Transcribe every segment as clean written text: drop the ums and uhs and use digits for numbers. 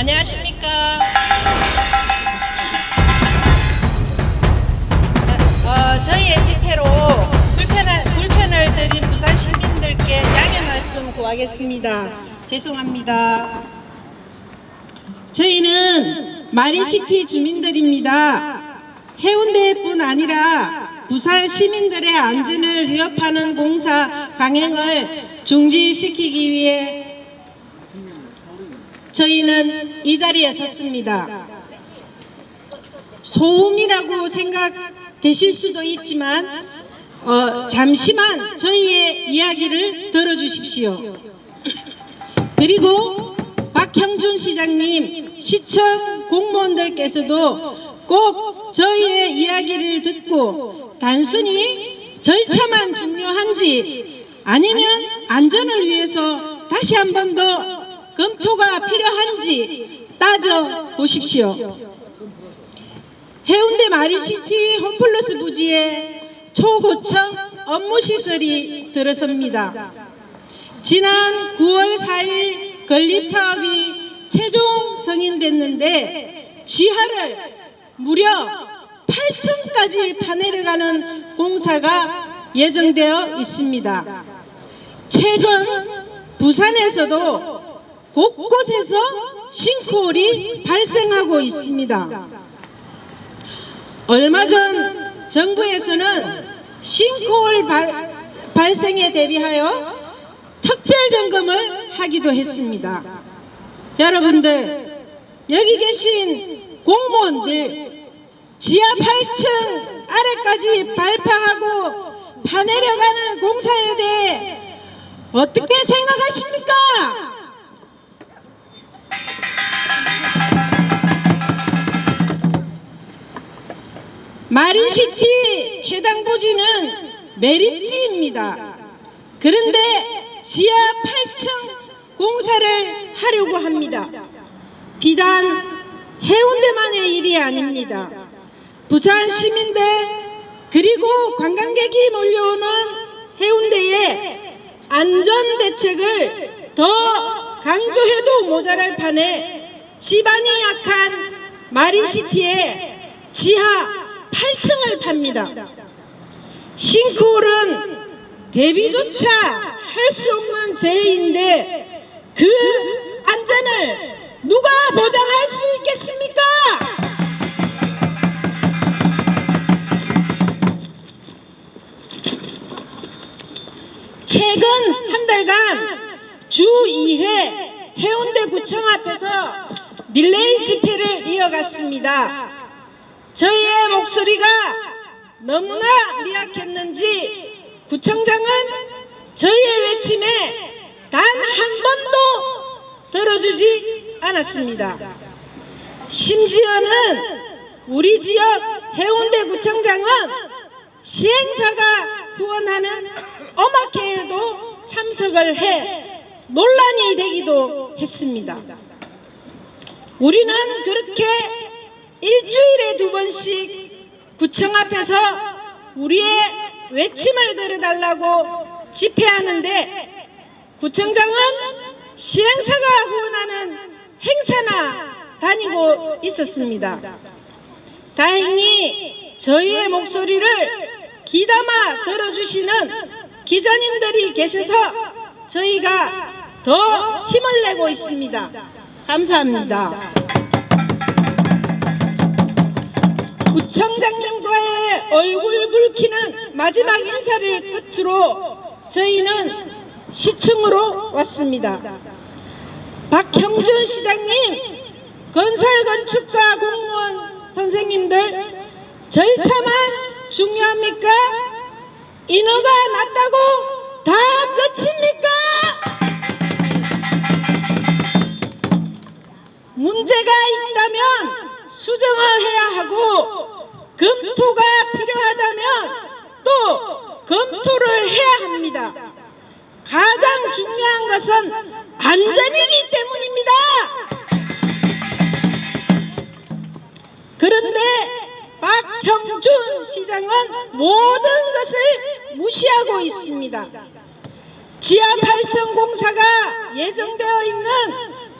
안녕하십니까. 저희의 집회로 불편을 드린 부산 시민들께 양해 말씀 구하겠습니다. 죄송합니다. 저희는 마린시티 주민들입니다. 해운대뿐 아니라 부산 시민들의 안전을 위협하는 공사 강행을 중지시키기 위해 저희는 이 자리에 섰습니다. 소음이라고 생각되실 수도 있지만 잠시만 저희의 이야기를 들어주십시오. 그리고 박형준 시장님, 시청 공무원들께서도 꼭 저희의 이야기를 듣고 단순히 절차만 중요한지 아니면 안전을 위해서 다시 한 번 더 검토가 필요한지 따져 보십시오. 해운대 마린시티 홈플러스 부지에 초고층 업무시설이 들어섭니다. 지난 9월 4일 건립사업이 최종 승인됐는데 지하를 무려 8층까지 파내려가는 공사가 예정되어 있습니다. 최근 부산에서도 곳곳에서 싱크홀이 발생하고 있습니다. 얼마 전 정부에서는 싱크홀 발생에 대비하여 특별점검을 하기도 했습니다. 여러분들, 여기 계신 공무원들 지하 8층 아래까지 발파하고 파내려가는 공사에 대해 어떻게 생각하십니까? 마린시티 해당 부지는 매립지입니다. 그런데 지하 8층 공사를 하려고 합니다. 비단 해운대만의 일이 아닙니다. 부산 시민들 그리고 관광객이 몰려오는 해운대의 안전대책을 더 강조해도 모자랄 판에 지반이 약한 마린시티의 지하 8층을 팝니다. 싱크홀은 대비조차 할 수 없는 재해인데 그 안전을 누가 보장할 수 있겠습니까? 최근 한 달간 주 2회 해운대구청 앞에서 릴레이 집회를 이어갔습니다. 저희의 목소리가 너무나 미약했는지 구청장은 저희의 외침에 단 한 번도 들어주지 않았습니다. 심지어는 우리 지역 해운대구청장은 시행사가 후원하는 어마케에도 참석을 해 논란이 되기도 했습니다. 우리는 그렇게 일주일에 2번씩 구청 앞에서 우리의 외침을 들어달라고 집회하는데 구청장은 시행사가 후원하는 행사나 다니고 있었습니다. 다행히 저희의 목소리를 귀담아 들어주시는 기자님들이 계셔서 저희가 더 힘을 내고 있습니다. 감사합니다. 구청장님과의 얼굴 붉히는 마지막 인사를 끝으로 저희는 시청으로 왔습니다. 박형준 시장님, 건설건축가 공무원 선생님들, 절차만 중요합니까? 인허가 났다고 다 끝입니까? 문제가 있다면 수정을 해야 하고 검토가 필요하다면 또 검토를 해야 합니다. 가장 중요한 것은 안전이기 때문입니다. 그런데 박형준 시장은 모든 것을 무시하고 있습니다. 지하 8층 공사가 예정되어 있는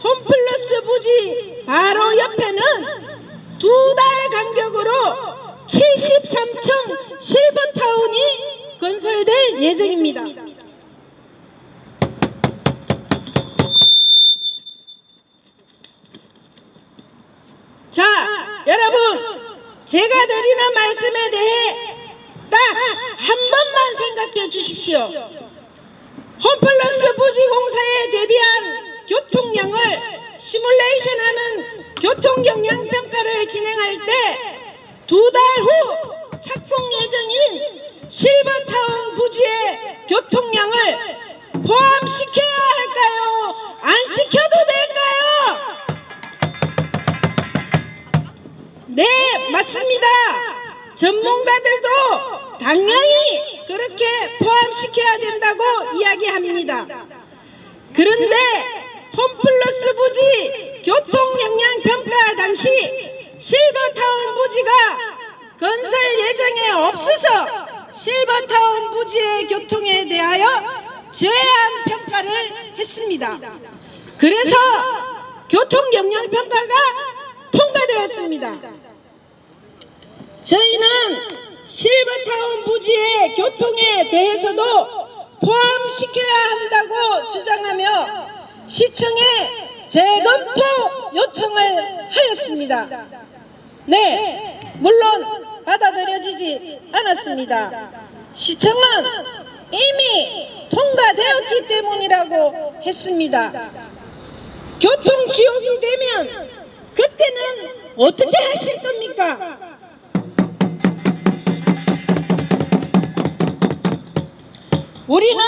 홈플러스 부지 바로 옆에는 2달 간격으로 73층 실버타운이 건설될 예정입니다. 자, 여러분, 제가 드리는 말씀에 대해 딱 한 번만 생각해 주십시오. 홈플러스 부지공사에 대비한 교통량을 시뮬레이션하는 교통영향평가를 진행할 때 2달 후 착공 예정인 실버타운 부지의 교통량을 포함시켜야 할까요? 안 시켜도 될까요? 네, 맞습니다. 전문가들도 당연히 그렇게 포함시켜야 된다고 이야기합니다. 그런데 홈플러스 부지 교통영향평가 당시 실버타운 부지가 건설 예정에 없어서 실버타운 부지의 교통에 대하여 제한 평가를 했습니다. 그래서 교통영향평가가 통과되었습니다. 저희는 실버타운 부지의 교통에 대해서도 포함시켜야 한다고 주장하며 시청에 재검토 요청을 하였습니다. 네, 물론 받아들여지지 않았습니다. 시청은 이미 통과되었기 때문이라고 했습니다. 교통지옥이 되면 그때는 어떻게 하실 겁니까? 우리는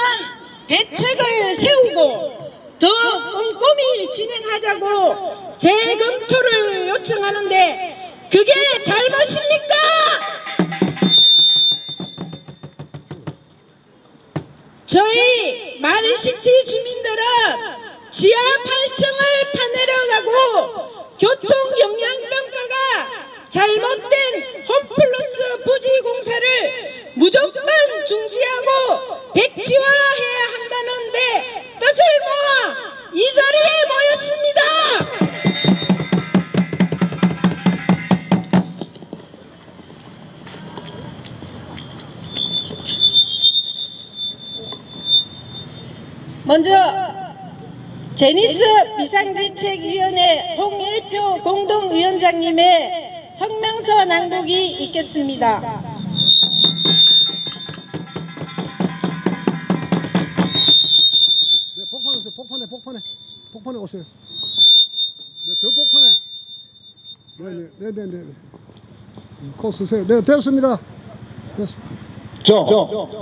대책을 세우고 더 꼼꼼히 진행하자고 재검토를 요청하는데 그게 잘못입니까? 저희 마린시티 주민들은 지하 8층을 파내려가고 교통영향평가가 잘못된 홈플러스 부지 공사를 무조건 중지하고 백지화해야 한다는데 뜻을 모아 이 자리에 모였습니다. 먼저 제니스 비상대책위원회 홍일표 공동위원장님의 성명서 낭독이 있겠습니다. 네, 폭탄 오세요. 폭탄에 오세요. 네, 더 폭탄에. 네. 코 쓰세요. 네, 됐습니다. 자,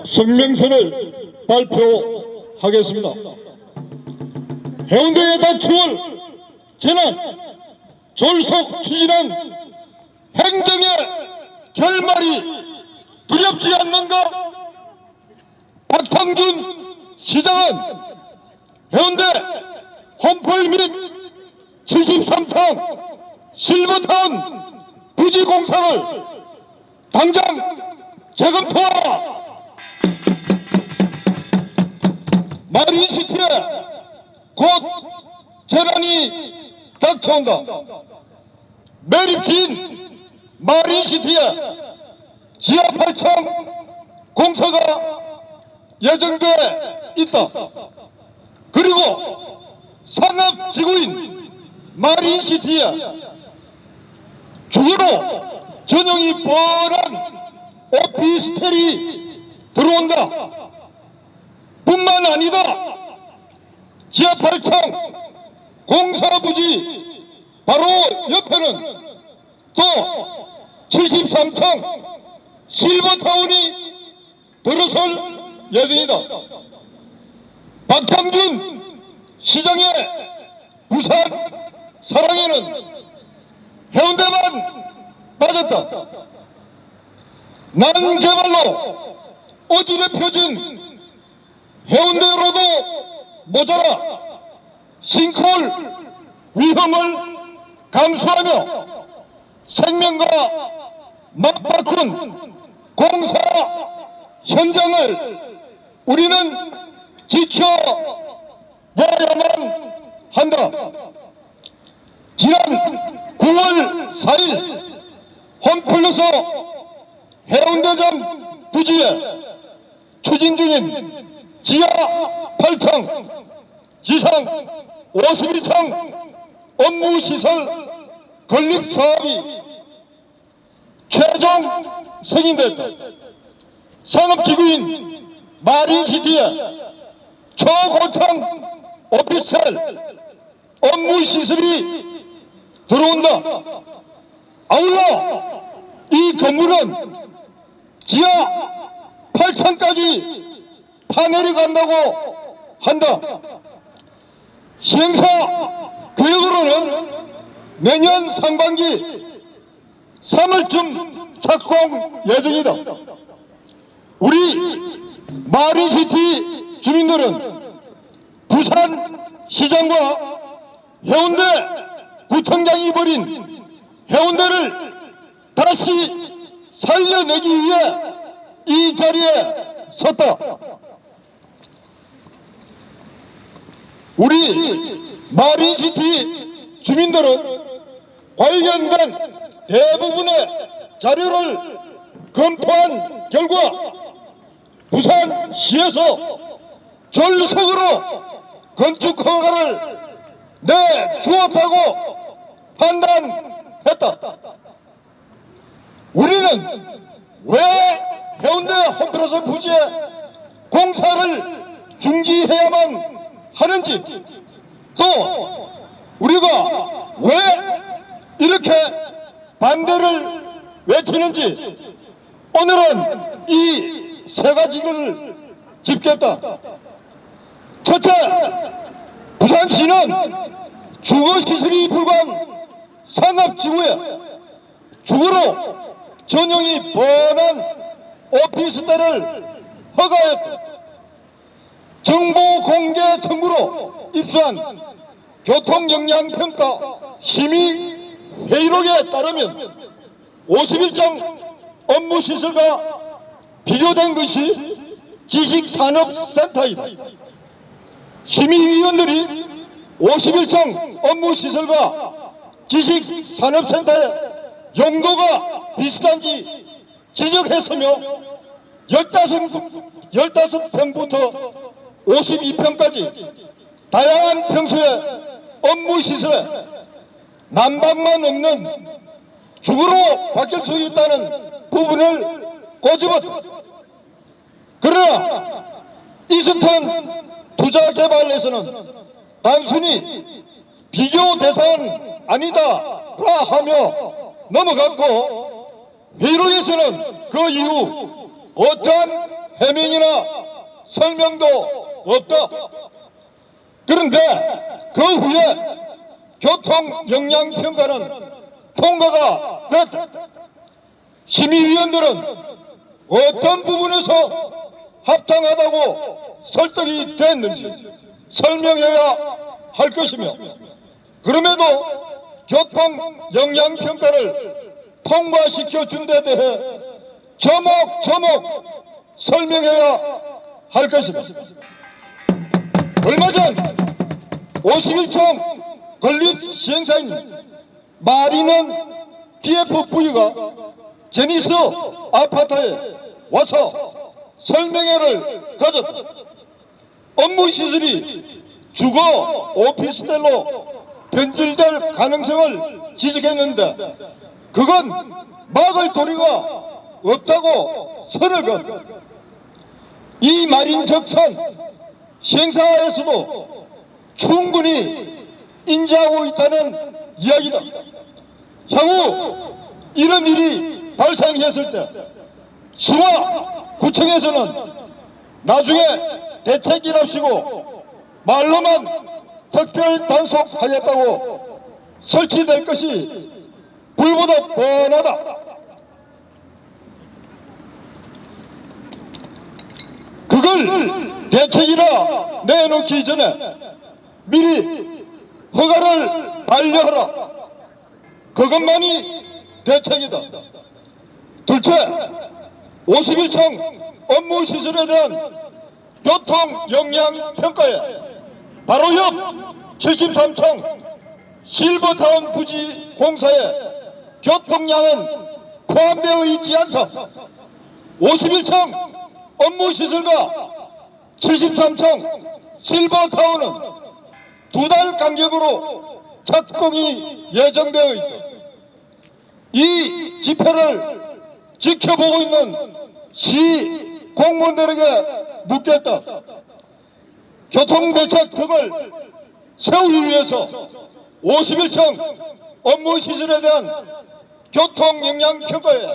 성명서를 발표하겠습니다. 해운대에 닥쳐올 재난 졸속 추진한 행정의 결말이 두렵지 않는가? 박형준 시장은 해운대 홈플 및 73층 실버타운 부지 공사를 당장 재검토하라. 마린시티에 곧 재난이 닥쳐온다. 매립지인 마린시티에 지하 8층 공사가 예정돼 있다. 그리고 상업지구인 마린시티에 주거로 전용이 뻔한 오피스텔이 들어온다. 뿐만 아니다. 지하 8층 공사부지 바로 옆에는 또 73층 실버타운이 들어설 예정이다. 박형준 시장의 부산 사랑에는 해운대만 빠졌다. 난개발로 어지럽혀진 해운대로도 모자라 싱크홀 위험을 감수하며 생명과 맞바꾼 공사 현장을 우리는 지켜봐야만 한다. 지난 9월 4일 홈플러스 해운대점 부지에 추진 중인 지하 8층, 지상 51층 업무시설 건립 사업이 최종 승인됐다. 상업지구인 마린시티에 초고층 오피스텔 업무시설이 들어온다. 아울러 이 건물은 지하 8층까지 파내려 간다고 한다. 시행사 계획으로는 내년 상반기 3월쯤 착공 예정이다. 우리 마린시티 주민들은 부산시장과 해운대 구청장이 버린 해운대를 다시 살려내기 위해 이 자리에 섰다. 우리 마린시티 주민들은 관련된 대부분의 자료를 검토한 결과 부산시에서 전속으로 건축 허가를 내주었다고 판단했다. 우리는 왜 해운대 홈플러스 부지에 공사를 중지해야만 하는지, 또 우리가 왜 이렇게 반대를 외치는지 오늘은 이 세 가지를 짚겠다. 첫째, 부산시는 주거시설이 불과한 상업지구에 주거로 전용이 뻔한 오피스텔을 허가했다. 정보 공개 청구로 입수한 교통영향평가 심의회의록에 따르면 51정 업무시설과 비교된 것이 지식산업센터이다. 심의위원들이 51정 업무시설과 지식산업센터의 용도가 비슷한지 지적했으며 15평부터 52평까지 다양한 평수의 업무시설에 난방만 없는 주거로 바뀔 수 있다는 부분을 꼬집었다. 그러나 이스턴 투자개발에서는 단순히 비교 대상은 아니다라 하며 넘어갔고, 회의록에서는 그 이후 어떠한 해명이나 설명도 없다. 그런데 그 후에 교통영향평가는 통과가 됐다. 심의위원들은 어떤 부분에서 합당하다고 설득이 됐는지 설명해야 할 것이며, 그럼에도 교통영향평가를 통과시켜 준 데 대해 조목조목 설명해야 할 것이다. 얼마 전 51층 건립 시행사인 마린은 PFV가 제니스 아파트에 와서 설명회를 가졌다. 업무시설이 주거 오피스텔로 변질될 가능성을 지적했는데 그건 막을 도리가 없다고 선을 그었다. 이 말인 적선 시행사에서도 충분히 인지하고 있다는 이야기다. 향후 이런 일이 발생했을 때 시와 구청에서는 나중에 대책이랍시고 말로만 특별 단속하겠다고 설치될 것이 불보다 뻔하다. 그걸 대책이라 내놓기 전에 미리 허가를 반려하라. 그것만이 대책이다. 둘째, 51층 업무시설에 대한 교통영향평가에 바로 옆 73층 실버타운 부지 공사에 교통량은 포함되어 있지 않다. 51층 업무시설과 73층 실버타운은 2달 간격으로 착공이 예정되어 있다. 이 집회를 지켜보고 있는 시 공무원들에게 묻겠다. 교통대책 등을 세우기 위해서 51층 업무시설에 대한 교통영향평가에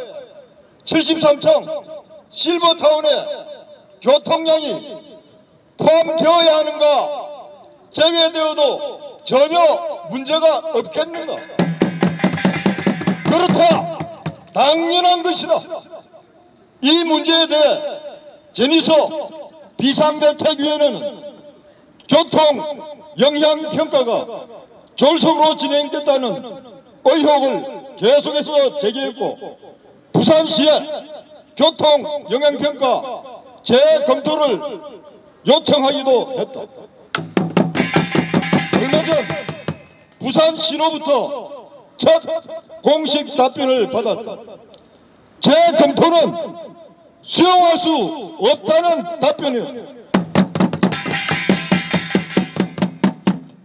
73층 실버타운의 교통량이 포함되어야 하는가, 제외되어도 전혀 문제가 없겠는가? 그렇다, 당연한 것이다. 이 문제에 대해 제니소 비상대책위원회는 교통영향평가가 졸속으로 진행됐다는 의혹을 계속해서 제기했고, 부산시에 교통영향평가 재검토를 요청하기도 했다. 얼마 전 부산시로부터 첫 공식 답변을 받았다. 재검토는 수용할 수 없다는 답변이었다.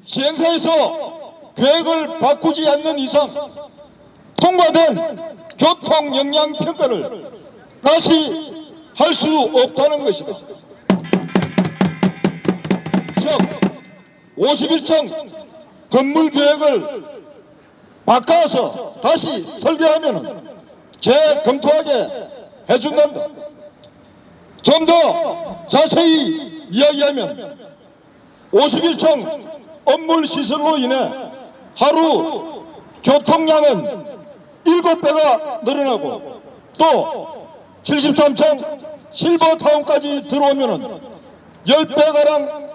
시행사에서 계획을 바꾸지 않는 이상 통과된 교통영향평가를 다시 할 수 없다는 것이다. 즉 51층 건물 계획을 바꿔서 다시 설계하면 재검토하게 해준단다. 좀 더 자세히 이야기하면 51층 업무시설로 인해 하루 교통량은 7배가 늘어나고 또 73층 실버타운까지 들어오면 10배가량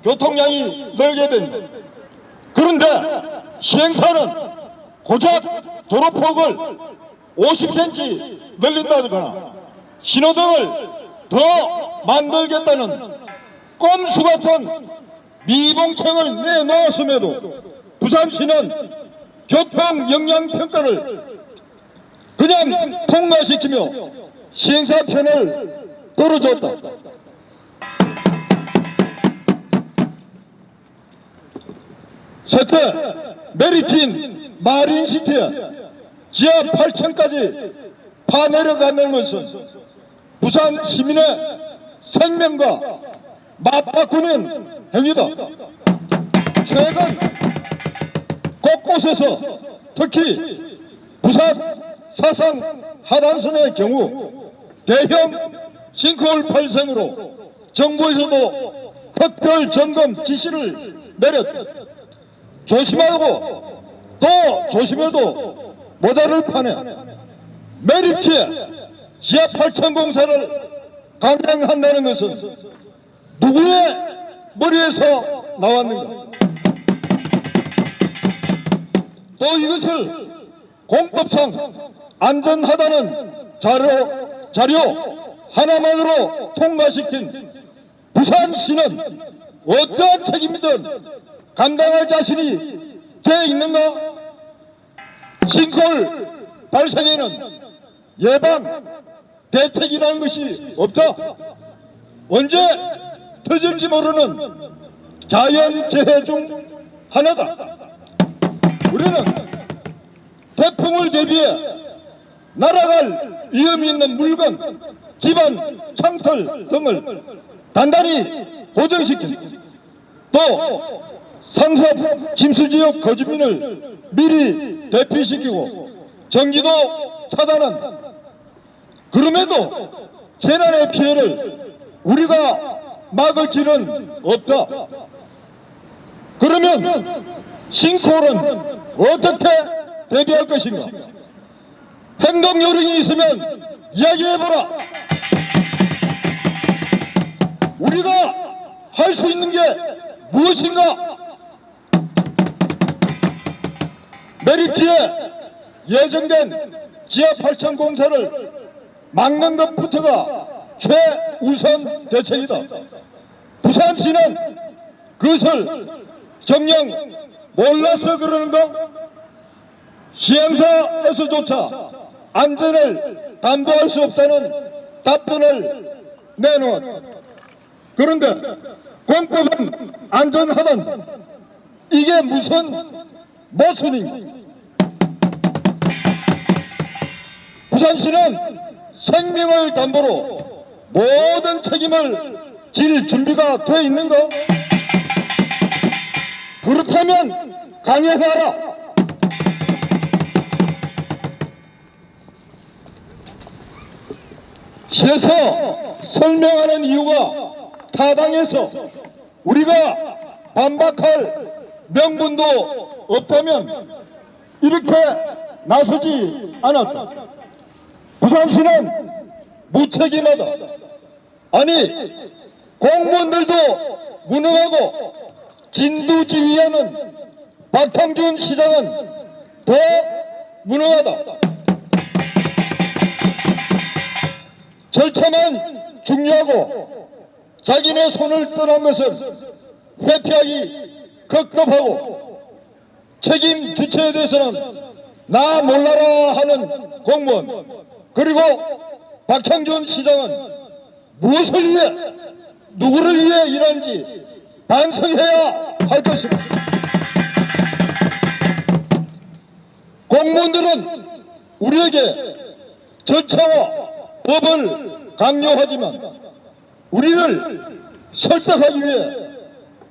교통량이 늘게 됩니다. 그런데 시행사는 고작 도로폭을 50cm 늘린다거나 신호등을 더 만들겠다는 꼼수 같은 미봉책을 내놓았음에도 부산시는 교통영향평가를 그냥 통과시키며 시행사 편을 들어줬다. 세태 메리틴 마린시티에 지하 8층까지 파내려가는 것은 부산 시민의 생명과 맞바꾸는 행위다. 최근 곳곳에서 특히 부산 사상 하단선의 경우 대형 싱크홀 발생으로 정부에서도 특별 점검 지시를 내렸다. 조심하고 또 조심해도 모자를 파네 매립지에 지하 8층 공사를 강행한다는 것은 누구의 머리에서 나왔는가? 또 이것을 공법상 안전하다는 자료 하나만으로 통과시킨 부산시는 어떠한 책임이든 감당할 자신이 돼 있는가? 싱크홀 발생에는 예방 대책이라는 것이 없다. 언제 터질지 모르는 자연재해 중 하나다. 우리는 태풍을 대비해 날아갈 위험이 있는 물건, 집안, 창틀 등을 단단히 고정시키고 또 상습 침수지역 거주민을 미리 대피시키고 전기도 차단한 그럼에도 재난의 피해를 우리가 막을 길은 없다. 그러면 싱크홀은 어떻게 대비할 것인가? 행동 요령이 있으면 이야기해보라. 우리가 할 수 있는 게 무엇인가? 메리트에 예정된 지하 8층 공사를 막는 것부터가 최우선 대책이다. 부산시는 그것을 정녕 몰라서 그러는가? 시행사에서조차 안전을 담보할 수 없다는 답변을 내놓았다. 그런데 공법은 안전하단 이게 무슨 모순인가? 부산시는 생명을 담보로 모든 책임을 질 준비가 돼 있는가? 그렇다면 강행하라. 시에서 설명하는 이유가 타당해서 우리가 반박할 명분도 없다면 이렇게 나서지 않았다. 부산시는 무책임하다. 아니 공무원들도 무능하고 진두지휘하는 박형준 시장은 더 무능하다. 절차만 중요하고 자기네 손을 떠난 것은 회피하기 급급하고 책임 주체에 대해서는 나 몰라라 하는 공무원 그리고 박형준 시장은 무엇을 위해 누구를 위해 일하는지 반성해야 할 것입니다. 공무원들은 우리에게 절차와 법을 강요하지만 우리를 설득하기 위해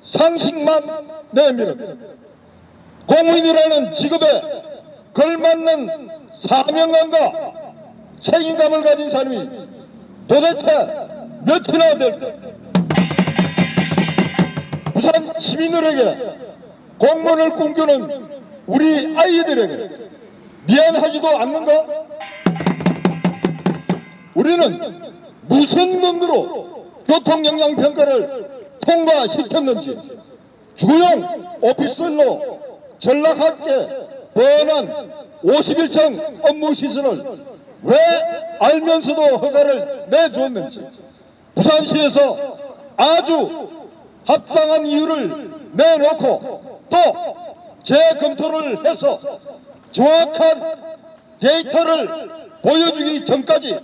상식만 내밀었다. 공무원이라는 직업에 걸맞는 사명감과 책임감을 가진 사람이 도대체 몇이나 될까? 부산 시민들에게 공무원을 꿈꾸는 우리 아이들에게 미안하지도 않는가? 우리는 무슨 근거로 교통영향평가를 통과시켰는지 주요 오피스텔로 전락하게 뻔한 51층 업무시설을 왜 알면서도 허가를 내줬는지 부산시에서 아주 합당한 이유를 내놓고 또 재검토를 해서 정확한 데이터를 보여주기 전까지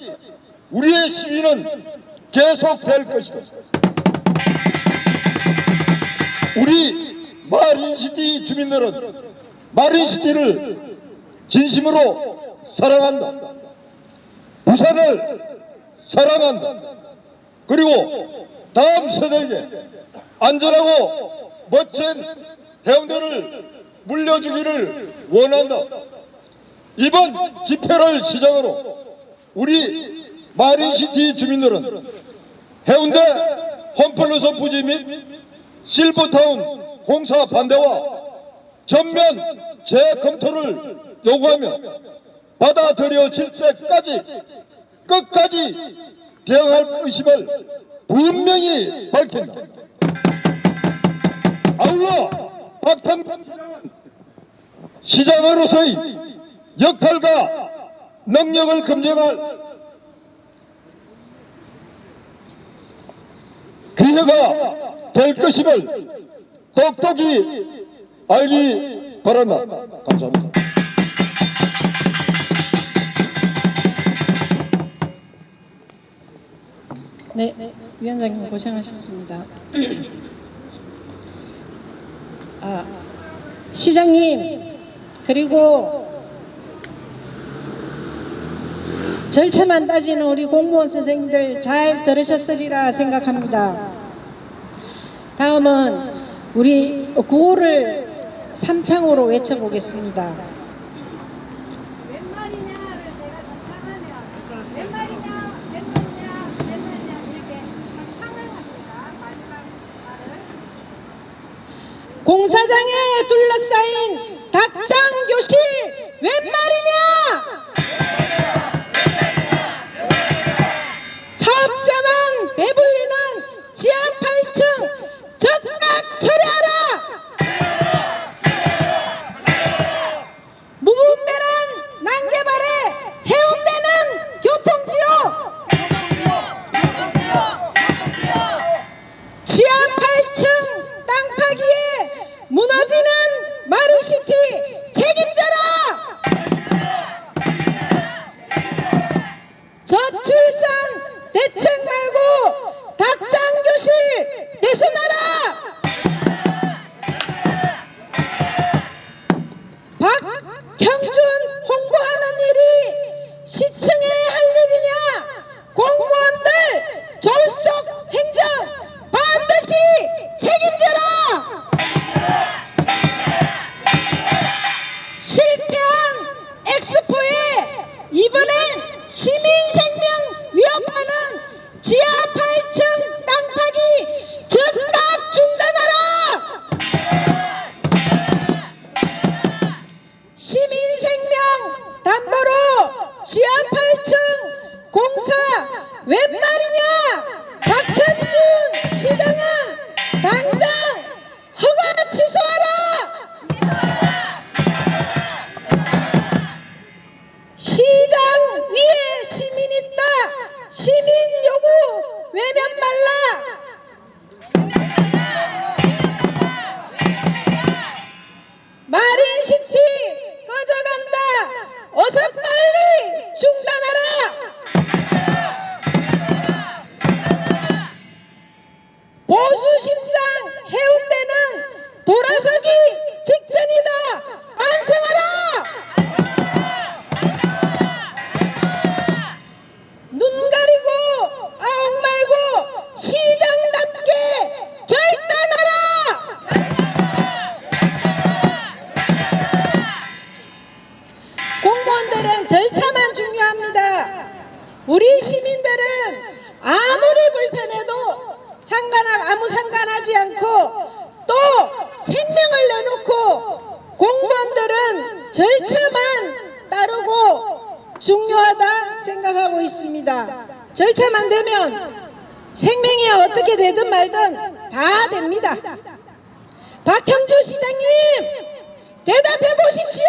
우리의 시위는 계속될 것이다. 우리 마린시티 주민들은 마린시티를 진심으로 사랑한다. 부산을 사랑한다. 그리고 다음 세대에게 안전하고 멋진 해운대를 물려주기를 원한다. 이번 집회를 시작으로 우리 마린시티 주민들은 해운대 홈플러스 부지 및 실버타운 공사 반대와 전면 재검토를 요구하며 받아들여질 때까지 끝까지 대응할 의심을 분명히 밝힌다. 아울러 박형준 시장으로서의 역할과 능력을 검증할 기회가 될 것임을 똑똑히 알기 바란다. 감사합니다. 네, 위원장님 고생하셨습니다. 시장님 그리고 절차만 따지는 우리 공무원 선생님들 잘 들으셨으리라 생각합니다. 다음은 우리 구호를 3창으로 외쳐보겠습니다. 몇 마리냐를 제가 선창하면 몇 마리냐, 몇 마리냐, 몇 마리냐 이렇게 선창을 합니다. 마지막 말을. 공사장에 둘러싸인 닭장 교실 몇 마리냐? 사업자만 배불리는 지하 8층 즉각 처리하라! 무분별한 난개발에 해운대는 교통지역! 지하 8층 땅 파기에 무너지는 다 취소하라! 시장 위에 시민 있다! 시민 요구 외면 말라! 마린시티 꺼져간다! 어서 빨리 중단하라! 보수심장 해운대는 돌아서기 직전이다! 반성하라! 눈 가리고 아웅 말고 시장답게 결단하라! 공무원들은 절차만 중요합니다. 우리 시민들은 아무리 불편해도 아무 상관하지 않고 또 생명을 내놓고 공무원들은 절차만 따르고 중요하다 생각하고 있습니다. 절차만 되면 생명이 어떻게 되든 말든 다 됩니다. 박형주 시장님 대답해 보십시오.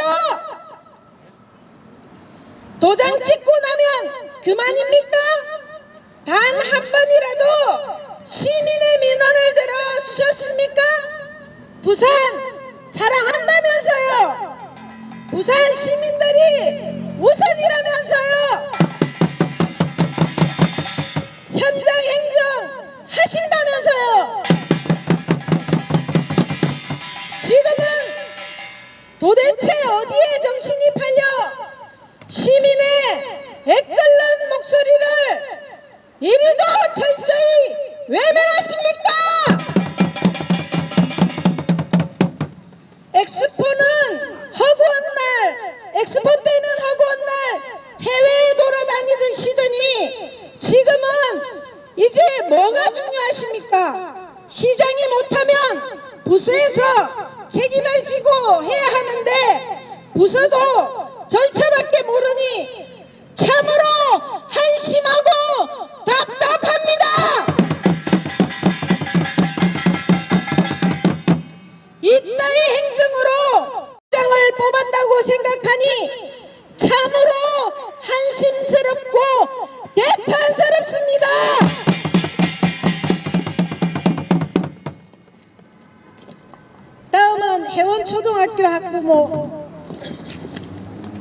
도장 찍고 나면 그만입니까? 단 한 번이라도 시민의 민원을 들어주셨습니까? 부산 사랑한다면서요. 부산 시민들이 우선이라면서요. 현장 행정 하신다면서요. 지금은 도대체 어디에 정신이 팔려 시민의 애끓는 목소리를 이리도 철저히 외면하십니까? 엑스포 때는 허구한 날 해외에 돌아다니시더니 지금은 이제 뭐가 중요하십니까? 시장이 못하면 부서에서 책임을 지고 해야 하는데 부서도 절차밖에 모르니 참으로 한심하고 답답합니다. 이따위 행정으로 장을 뽑았다고 생각하니 참으로 한심스럽고 대탄스럽습니다. 다음은 해원초등학교 학부모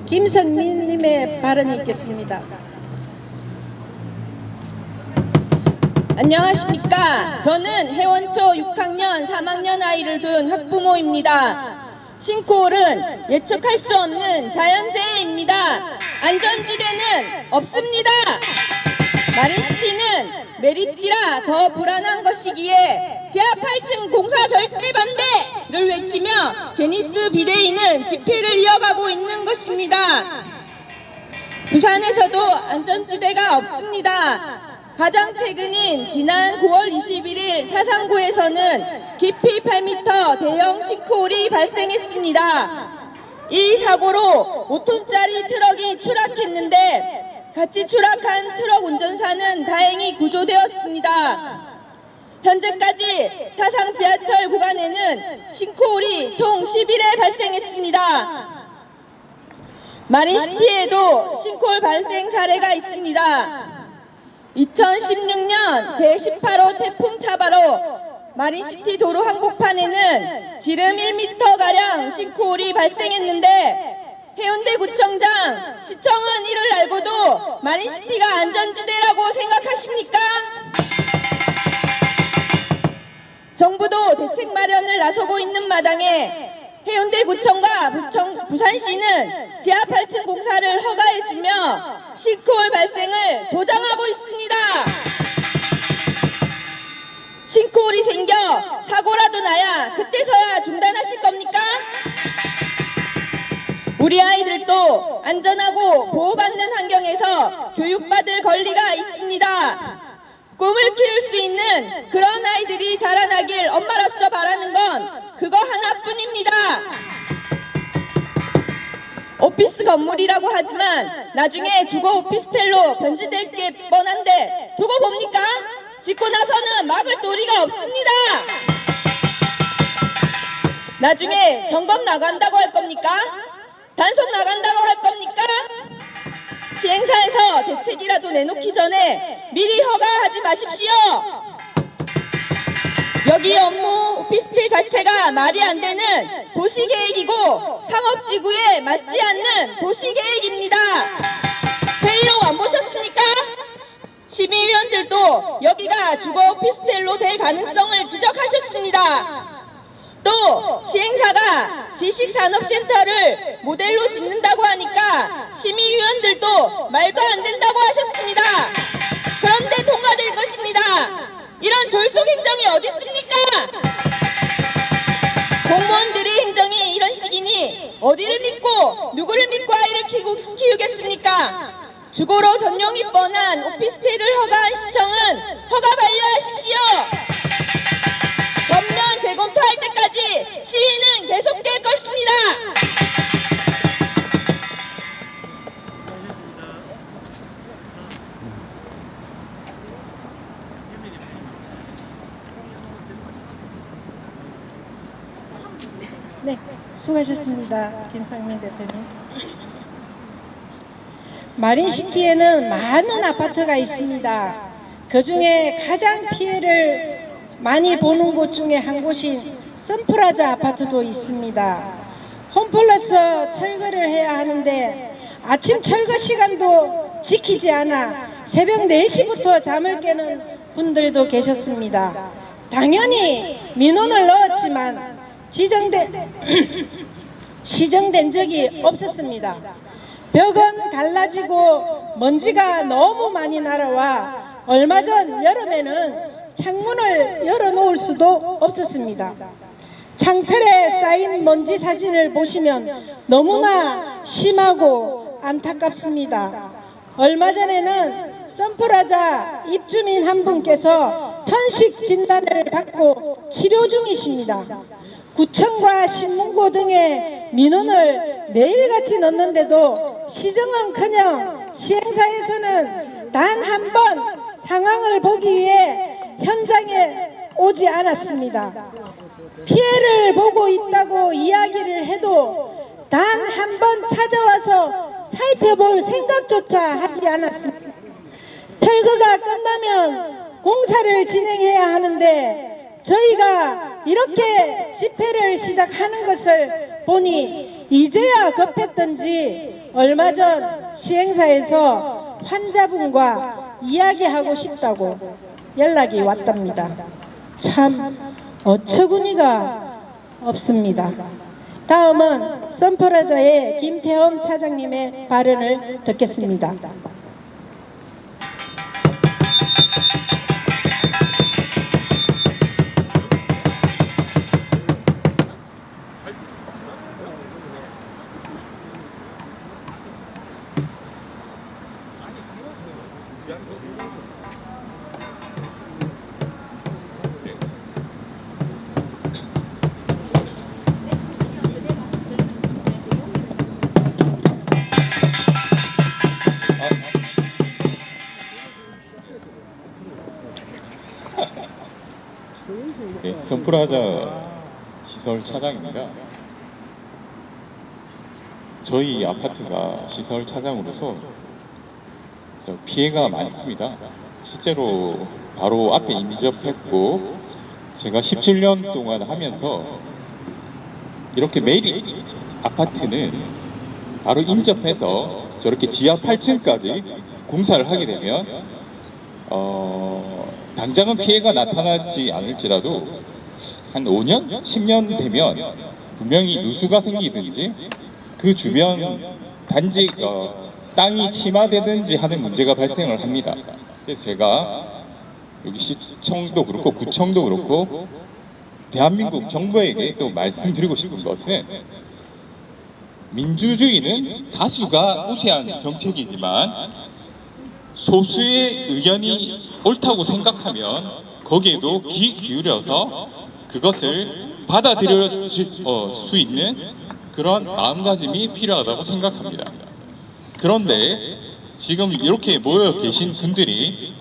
김성민님의 발언이 있겠습니다. 안녕하십니까. 저는 해원초 6학년 3학년 아이를 둔 학부모입니다. 싱크홀은 예측할 수 없는 자연재해입니다. 안전지대는 없습니다. 마린시티는 메리트라 더 불안한 것이기에 지하 8층 공사 절대 반대를 외치며 제니스 비대위는 집회를 이어가고 있는 것입니다. 부산에서도 안전지대가 없습니다. 가장 최근인 지난 9월 21일 사상구에서는 깊이 8m 대형 싱크홀이 발생했습니다. 이 사고로 5톤짜리 트럭이 추락했는데 같이 추락한 트럭 운전사는 다행히 구조되었습니다. 현재까지 사상 지하철 구간에는 싱크홀이 총 11회 발생했습니다. 마린시티에도 싱크홀 발생 사례가 있습니다. 2016년 제18호 태풍 차바로 마린시티 도로 한복판에는 지름 1m가량 싱크홀이 발생했는데 해운대구청장, 시청은 이를 알고도 마린시티가 안전지대라고 생각하십니까? 정부도 대책 마련을 나서고 있는 마당에 해운대구청과 부산시는 지하 8층 공사를 허가해주며 싱크홀 발생을 조장하고 있습니다. 싱크홀이 생겨 사고라도 나야 그때서야 중단하실 겁니까? 우리 아이들도 안전하고 보호받는 환경에서 교육받을 권리가 있습니다. 꿈을 키울 수 있는 그런 아이들이 자라나길 엄마로서 바라는 건 그거 하나뿐입니다. 오피스 건물이라고 하지만 나중에 주거 오피스텔로 변질될 게 뻔한데 두고 봅니까? 짓고 나서는 막을 도리가 없습니다. 나중에 점검 나간다고 할 겁니까? 단속 나간다고 할 겁니까? 시행사에서 대책이라도 내놓기 전에 미리 허가하지 마십시오. 여기 업무 오피스텔 자체가 말이 안 되는 도시계획이고 상업지구에 맞지 않는 도시계획입니다. 회의록 안 보셨습니까? 시민위원들도 여기가 주거 오피스텔로 될 가능성을 지적하셨습니다. 또 시행사가 지식산업센터를 모델로 짓는다고 하니까 시민위원들도 말도 안 된다고 하셨습니다. 그런데 통과될 것입니다. 이런 졸속 행정이 어디 있습니까? 공무원들의 행정이 이런 식이니 어디를 믿고 누구를 믿고 아이를 키우겠습니까? 주거로 전용이 뻔한 오피스텔을 허가한 시청은 허가 반려하십시오. 전면 재검토할 때까지 시위는 계속될 것입니다. 네, 수고하셨습니다. 김상민 대표님. 마린시티에는 많은 아파트가 있습니다. 그중에 가장 피해를 많이 보는 곳 중에 한 곳인 선플라자 아파트도 있습니다. 홈플러스 철거를 해야 하는데 아침 철거 시간도 지키지 않아 새벽 4시부터 잠을 깨는 분들도 계셨습니다. 당연히 민원을 넣었지만 시정된 적이 없었습니다. 벽은 갈라지고 먼지가 너무 많이 날아와 얼마 전 여름에는 창문을 열어놓을 수도 없었습니다. 창틀에 쌓인 먼지 사진을 보시면 너무나 심하고 안타깝습니다. 얼마 전에는 선플라자 입주민 한 분께서 천식 진단을 받고 치료 중이십니다. 구청과 신문고 등의 민원을 매일같이 넣는데도 시정은커녕 시행사에서는 단 한 번 상황을 보기 위해 현장에 오지 않았습니다. 피해를 보고 있다고 이야기를 해도 단 한 번 찾아와서 살펴볼 생각조차 하지 않았습니다. 철거가 끝나면 공사를 진행해야 하는데 저희가 이렇게 집회를 시작하는 것을 보니 이제야 급했던지 얼마 전 시행사에서 환자분과 이야기하고 싶다고 연락이 왔답니다. 참 어처구니가 없습니다. 다음은 선플라자의 김태엄 차장님의 발언을 듣겠습니다. 네, 선플라자 시설 차장입니다. 저희 아파트가 시설 차장으로서 피해가 많습니다. 실제로 바로 앞에 인접했고 제가 17년 동안 하면서 이렇게 매일 아파트는 바로 인접해서 저렇게 지하 8층까지 공사를 하게 되면 당장은 피해가 나타나지 않을지라도 한 5년, 10년 되면 분명히 누수가 생기든지 그 주변 단지 땅이 침하되든지 하는 문제가 발생을 합니다. 그래서 제가 여기 시청도 그렇고 구청도 그렇고 대한민국 정부에게 또 말씀드리고 싶은 것은 민주주의는 다수가 우세한 정책이지만 소수의 의견이 옳다고 생각하면 거기에도 귀 기울여서 그것을 받아들일 수 있는 그런 마음가짐이 필요하다고 생각합니다. 그런데 지금 이렇게 모여 계신 분들이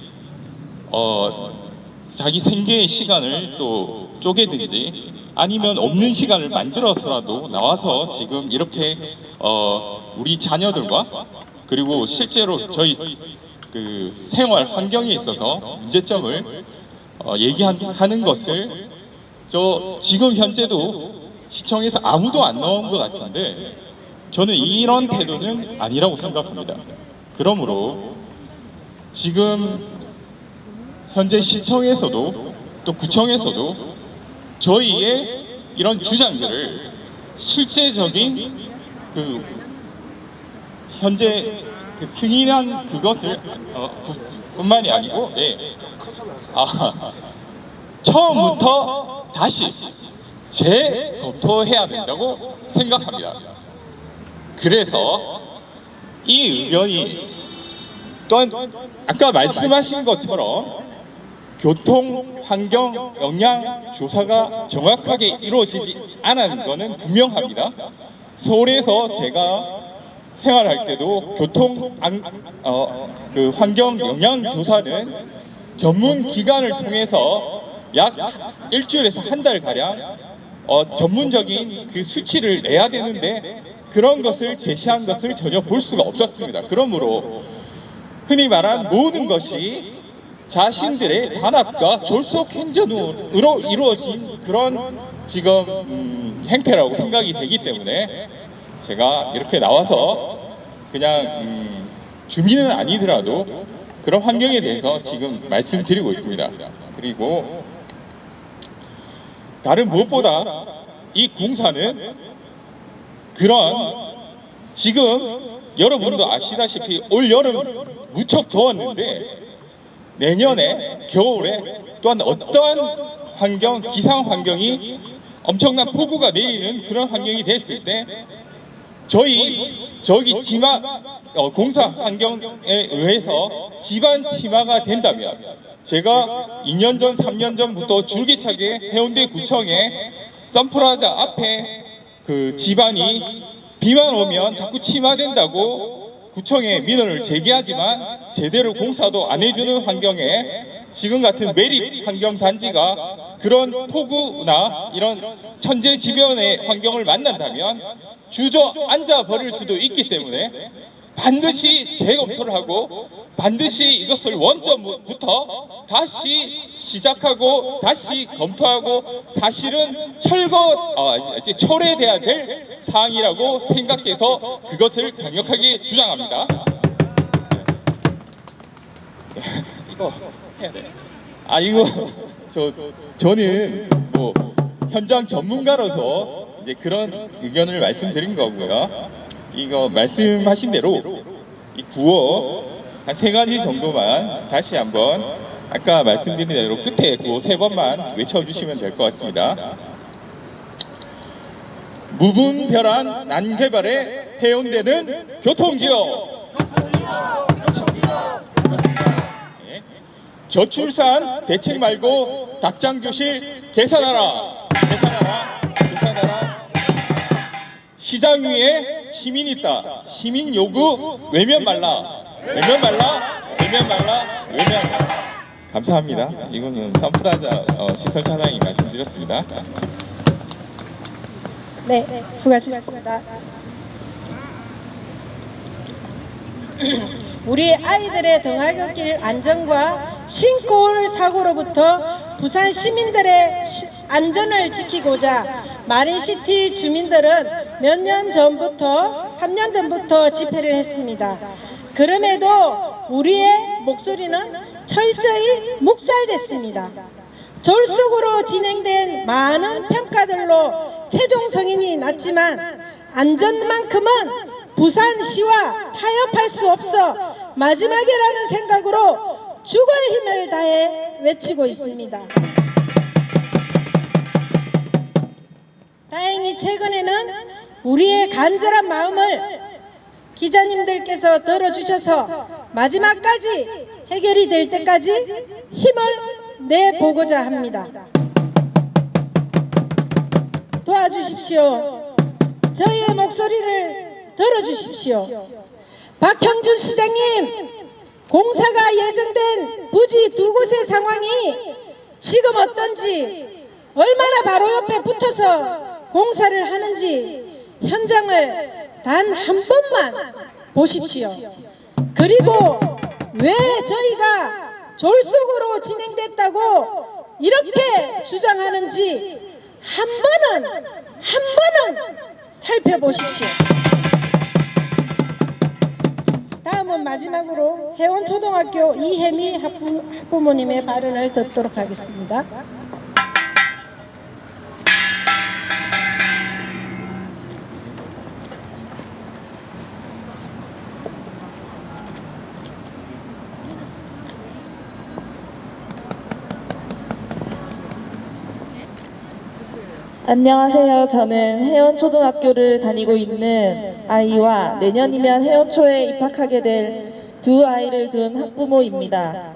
자기 생계의 시간을 또 쪼개든지 아니면 없는 시간을 만들어서라도 나와서 지금 이렇게 우리 자녀들과 그리고 실제로 저희 그 생활 환경에 있어서 문제점을 얘기하는 것을 지금 현재도 시청에서 아무도 안 나온 것 같은데 저는 이런 태도는 아니라고 생각합니다. 그러므로 지금 현재 시청에서도 또 구청에서도 저희의 이런 주장들을 실제적인 그 현재 그 승인한 그것을 뿐만이 아니고 처음부터 다시 재검토해야 된다고 생각합니다. 그래서 이 의견이 또한 아까 말씀하신 것처럼 교통, 환경, 영향 조사가 정확하게 이루어지지 않은 것은 분명합니다. 서울에서 제가 생활할 때도 교통, 그 환경 영향 조사는 전문 기관을 통해서 약 일주일에서 한 달 가량 전문적인 그 수치를 내야 되는데 그런 것을 제시한 것을 전혀 볼 수가 없었습니다. 그러므로 흔히 말한 모든 것이 자신들의 단합과 졸속 행전으로 이루어진 그런 지금 행태라고 생각이 되기 때문에 제가 이렇게 나와서 그냥 주민은 아니더라도 그런 환경에 대해서 지금 말씀드리고 있습니다. 그리고 다른 무엇보다 이 공사는 그런 지금 여러분도 아시다시피 올 여름 무척 더웠는데 내년에 겨울에 또한 어떠한 기상 환경이 엄청난 폭우가 내리는 그런 환경이 됐을 때 저기 공사 환경에 의해서 집안 침하가 된다면 제가 2년 전, 3년 전부터 줄기차게 해운대 구청에 선플라자 앞에 그 집안이 비만 오면 자꾸 침하된다고 구청에 민원을 제기하지만 제대로 공사도 안 해주는 환경에 지금 같은 매립 환경 단지가 그런 폭우나 이런 천재지변의 환경을 만난다면 주저앉아 버릴 수도 있기 때문에 반드시 재검토를 하고 반드시 이것을 원점부터 다시 시작하고 다시 검토하고 사실은 철회돼야 될 사항이라고 생각해서 그것을 강력하게 주장합니다. 저는 뭐 현장 전문가로서 이제 그런 의견을 말씀드린 거고요. 이거 말씀하신 대로 이 구호 한 3가지 정도만 다시 한번 아까 말씀드린 대로 끝에 구호 3번만 외쳐주시면 될 것 같습니다. 무분별한 난개발의 해운대는 교통지역. 저출산 대책 말고 닭장교실 개선하라. 시장 위에 시민 있다. 시민 요구 외면 말라. 감사합니다. 이거는 선플라자 시설 차장이 말씀드렸습니다. 네, 수고하셨습니다. 우리 아이들의 등하굣길 안전과 신고올 사고로부터 부산 시민들의 안전을 지키고자 마린시티 주민들은 몇 년 전부터 3년 전부터 집회를 했습니다. 그럼에도 우리의 목소리는 철저히 묵살됐습니다. 졸속으로 진행된 많은 평가들로 최종 성인이 났지만 안전만큼은 부산시와 타협할 수 없어 마지막이라는 생각으로 죽을 힘을 다해 외치고 있습니다. 다행히 최근에는 우리의 간절한 마음을 기자님들께서 들어주셔서 마지막까지 해결이 될 때까지 힘을 내보고자 합니다. 도와주십시오. 저희의 목소리를 들어주십시오. 박형준 시장님, 공사가 예정된 부지 2곳의 상황이 지금 어떤지 얼마나 바로 옆에 붙어서 공사를 하는지 현장을 단 한 번만 보십시오. 그리고 왜 저희가 졸속으로 진행됐다고 이렇게 주장하는지 한 번은 살펴보십시오. 다음은 마지막으로 해원초등학교 이혜미 학부모님의 발언을 듣도록 하겠습니다. 안녕하세요. 저는 해원초등학교를 다니고 있는 아이와 내년이면 해원초에 입학하게 될 두 아이를 둔 학부모입니다.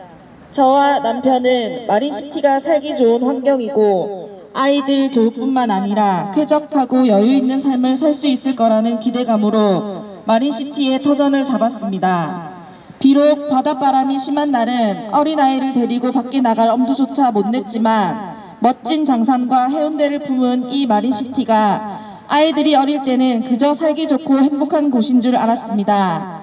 저와 남편은 마린시티가 살기 좋은 환경이고 아이들 교육뿐만 아니라 쾌적하고 여유 있는 삶을 살 수 있을 거라는 기대감으로 마린시티에 터전을 잡았습니다. 비록 바닷바람이 심한 날은 어린아이를 데리고 밖에 나갈 엄두조차 못 냈지만 멋진 장산과 해운대를 품은 이 마린시티가 아이들이 어릴 때는 그저 살기 좋고 행복한 곳인 줄 알았습니다.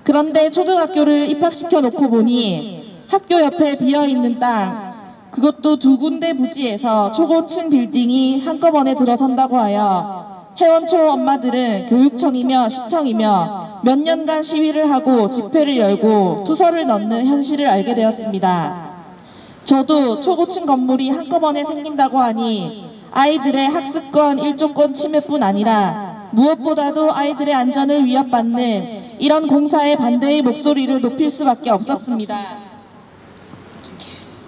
그런데 초등학교를 입학시켜 놓고 보니 학교 옆에 비어있는 땅, 그것도 두 군데 부지에서 초고층 빌딩이 한꺼번에 들어선다고 하여 해원초 엄마들은 교육청이며 시청이며 몇 년간 시위를 하고 집회를 열고 투서를 넣는 현실을 알게 되었습니다. 저도 초고층 건물이 한꺼번에 생긴다고 하니 아이들의 학습권, 일조권 침해뿐 아니라 무엇보다도 아이들의 안전을 위협받는 이런 공사에 반대의 목소리를 높일 수밖에 없었습니다.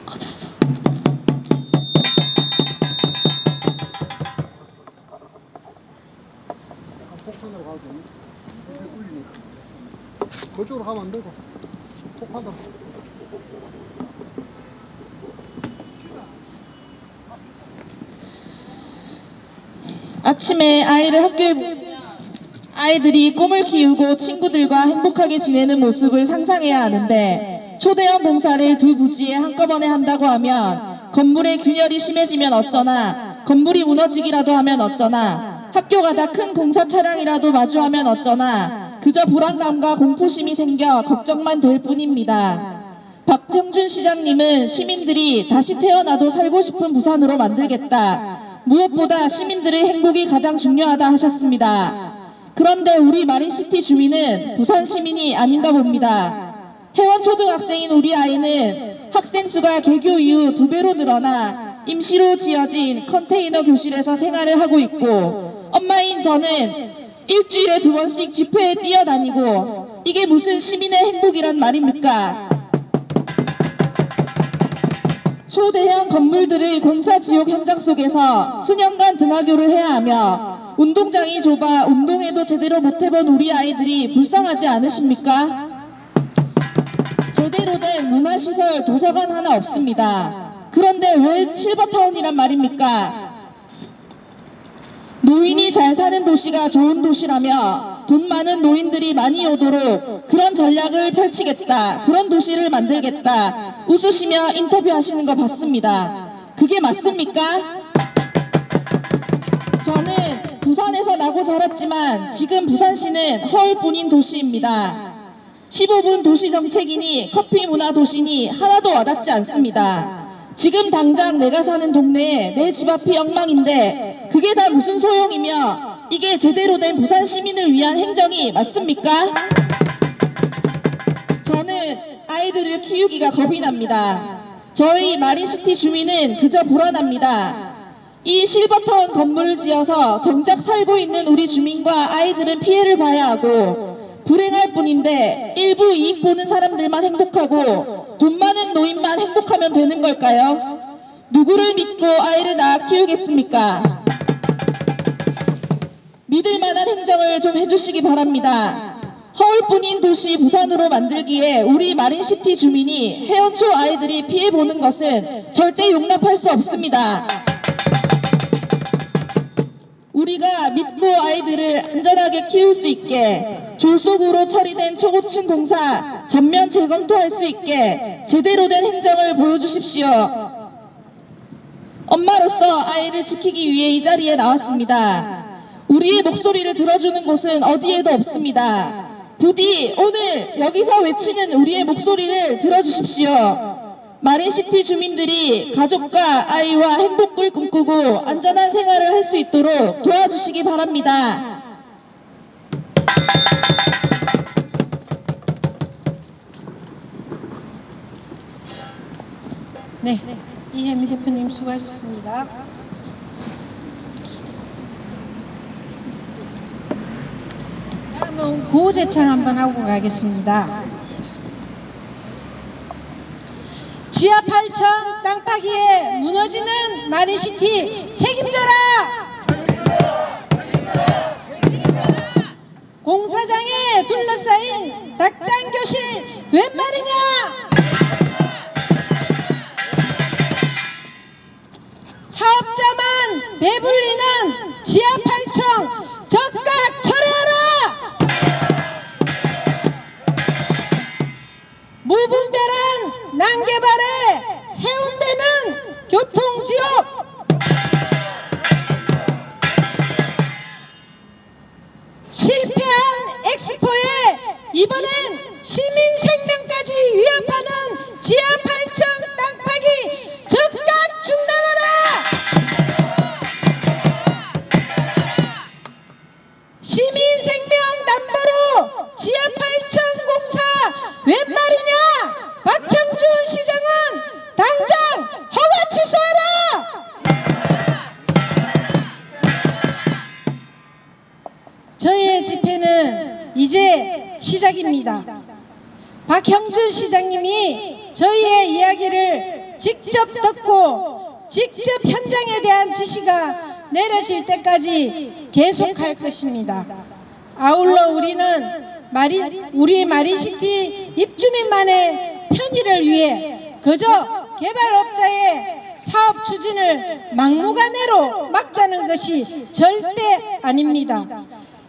꺼졌어. 약간 폭탄으로 가도 되니? 이렇게 뚫리니까. 그쪽으로 가면 안 되고. 폭탄으로. 아침에 아이를 학교에 보내면 아이들이 꿈을 키우고 친구들과 행복하게 지내는 모습을 상상해야 하는데 초대형 봉사를 두 부지에 한꺼번에 한다고 하면 건물의 균열이 심해지면 어쩌나, 건물이 무너지기라도 하면 어쩌나, 학교 가다 큰 공사 차량이라도 마주하면 어쩌나, 그저 불안감과 공포심이 생겨 걱정만 될 뿐입니다. 박형준 시장님은 시민들이 다시 태어나도 살고 싶은 부산으로 만들겠다. 무엇보다 시민들의 행복이 가장 중요하다 하셨습니다. 그런데 우리 마린시티 주민은 부산 시민이 아닌가 봅니다. 해원초등학생인 우리 아이는 학생 수가 개교 이후 2배로 늘어나 임시로 지어진 컨테이너 교실에서 생활을 하고 있고 엄마인 저는 일주일에 2번씩 집회에 뛰어다니고 이게 무슨 시민의 행복이란 말입니까? 초대형 건물들의 공사 지옥 현장 속에서 수년간 등하교를 해야 하며 운동장이 좁아 운동회도 제대로 못 해본 우리 아이들이 불쌍하지 않으십니까? 제대로 된 문화시설, 도서관 하나 없습니다. 그런데 왜 실버타운이란 말입니까? 노인이 잘 사는 도시가 좋은 도시라며 돈 많은 노인들이 많이 오도록 그런 전략을 펼치겠다, 그런 도시를 만들겠다 웃으시며 인터뷰하시는 거 봤습니다. 그게 맞습니까? 저는 부산에서 나고 자랐지만 지금 부산시는 허울뿐인 도시입니다. 15분 도시정책이니 커피 문화 도시니 하나도 와닿지 않습니다. 지금 당장 내가 사는 동네에 내 집 앞이 엉망인데 그게 다 무슨 소용이며 이게 제대로 된 부산 시민을 위한 행정이 맞습니까? 저는 아이들을 키우기가 겁이 납니다. 저희 마린시티 주민은 그저 불안합니다. 이 실버타운 건물을 지어서 정작 살고 있는 우리 주민과 아이들은 피해를 봐야 하고 불행할 뿐인데 일부 이익 보는 사람들만 행복하고 돈 많은 노인만 행복하면 되는 걸까요? 누구를 믿고 아이를 낳아 키우겠습니까? 믿을 만한 행정을 좀 해주시기 바랍니다. 허울뿐인 도시 부산으로 만들기에 우리 마린시티 주민이 해원초 아이들이 피해보는 것은 절대 용납할 수 없습니다. 우리가 믿고 아이들을 안전하게 키울 수 있게 졸속으로 처리된 초고층 공사 전면 재검토할 수 있게 제대로 된 행정을 보여주십시오. 엄마로서 아이를 지키기 위해 이 자리에 나왔습니다. 우리의 목소리를 들어주는 곳은 어디에도 없습니다. 부디 오늘 여기서 외치는 우리의 목소리를 들어주십시오. 마린시티 주민들이 가족과 아이와 행복을 꿈꾸고 안전한 생활을 할 수 있도록 도와주시기 바랍니다. 네, 이혜미 대표님 수고하셨습니다. 다음은 구호제창 한번 하고 가겠습니다. 지하 8층 땅 파기에 무너지는 마린시티 책임져라! 공사장에 둘러싸인 닭장교실 웬 말이냐! 사업자만 배불리는 지하 8층 적각 철회하라! 무분별한 난개발에 해운대는 교통지옥! 실패한 엑스포에 이번엔 시민 생명까지 위협하는 지하 8층 땅 파기 적각 중단하라! 시민 생명 담보로 지하 8층 공사 웬 말이냐! 박형준 시장은 당장 허가 취소하라! 저희의 집회는 이제 시작입니다. 박형준 시장님이 저희의 이야기를 직접 듣고 직접 현장에 대한 지시가 내려질 때까지 계속할 것입니다. 아울러 우리는 우리 마린시티 입주민만의 편의를 위해 그저 개발업자의 사업 추진을 막무가내로 막자는 것이 절대 아닙니다.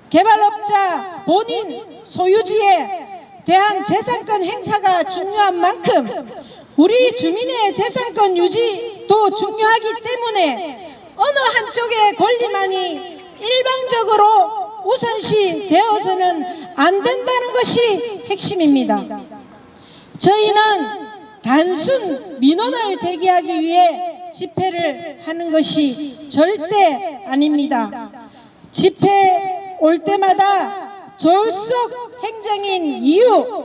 개발업자 본인 소유지에 대한 재산권 행사가 중요한 만큼 우리 주민의 재산권 유지도 중요하기 때문에 어느 한쪽의 권리만이 일방적으로 우선시 되어서는 안 된다는 것이 핵심입니다. 저희는 단순 민원을 제기하기 위해 집회를 하는 것이 절대 아닙니다. 집회 올 때마다 졸속 행정인 이유,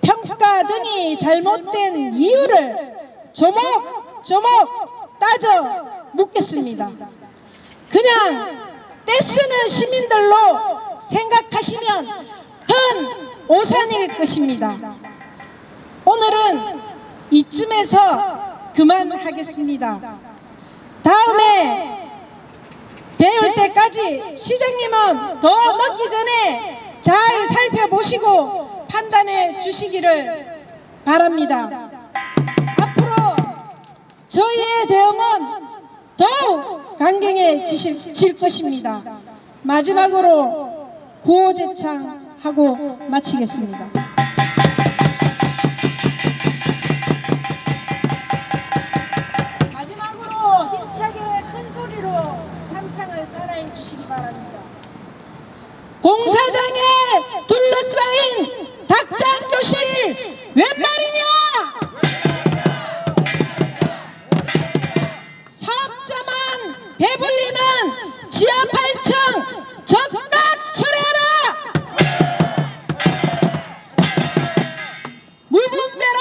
평가 등이 잘못된 이유를 조목조목 따져 묻겠습니다. 그냥 떼쓰는 시민들로 생각하시면 큰 오산일 것입니다. 오늘은 이쯤에서 그만하겠습니다. 다음에 배울 때까지 시장님은 더 늦기 전에 잘 살펴보시고 판단해 주시기를 바랍니다. 앞으로 저희의 대응은 더욱 강경해질 것입니다. 마지막으로 구호제창하고 마치겠습니다. 마지막으로 힘차게 큰 소리로 삼창을 따라해 주시기 바랍니다. 공사장에 둘러싸인 닭장교실 웬 말이냐! 사업자만 배불리는 지하 8층 적각 철회하라! 무분별한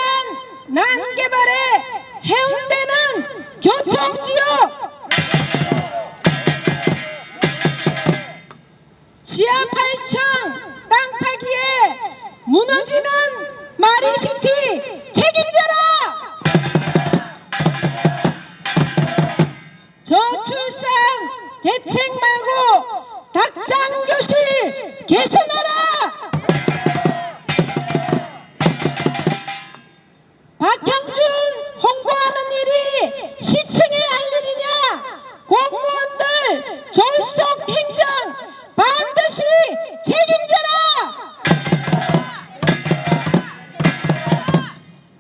난개발에 해운대는 교통지옥! 지하 8층 땅 파기에 무너지는 마린시티 책임져라! 저출산 대책 말고 닭장교실 개선하라! 박형준 홍보하는 일이 시층에 할 일이냐? 공무원들 졸속 행정 반드시 책임져라!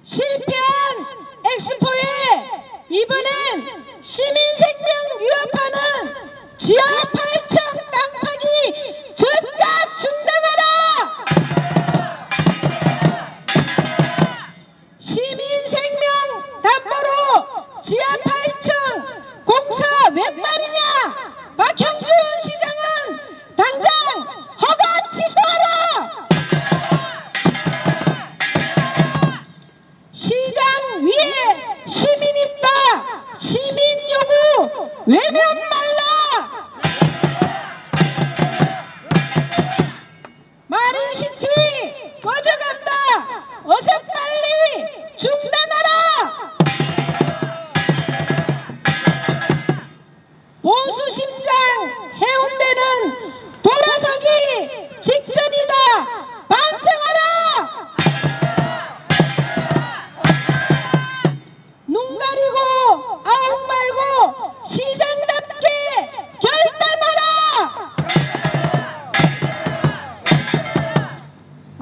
실패한 엑스포에 이번엔 시민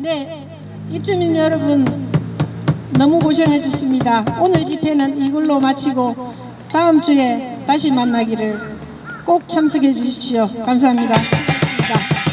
네, 입주민 여러분 너무 고생하셨습니다. 오늘 집회는 이걸로 마치고 다음 주에 다시 만나기를 꼭 참석해 주십시오. 감사합니다. 수고하셨습니다.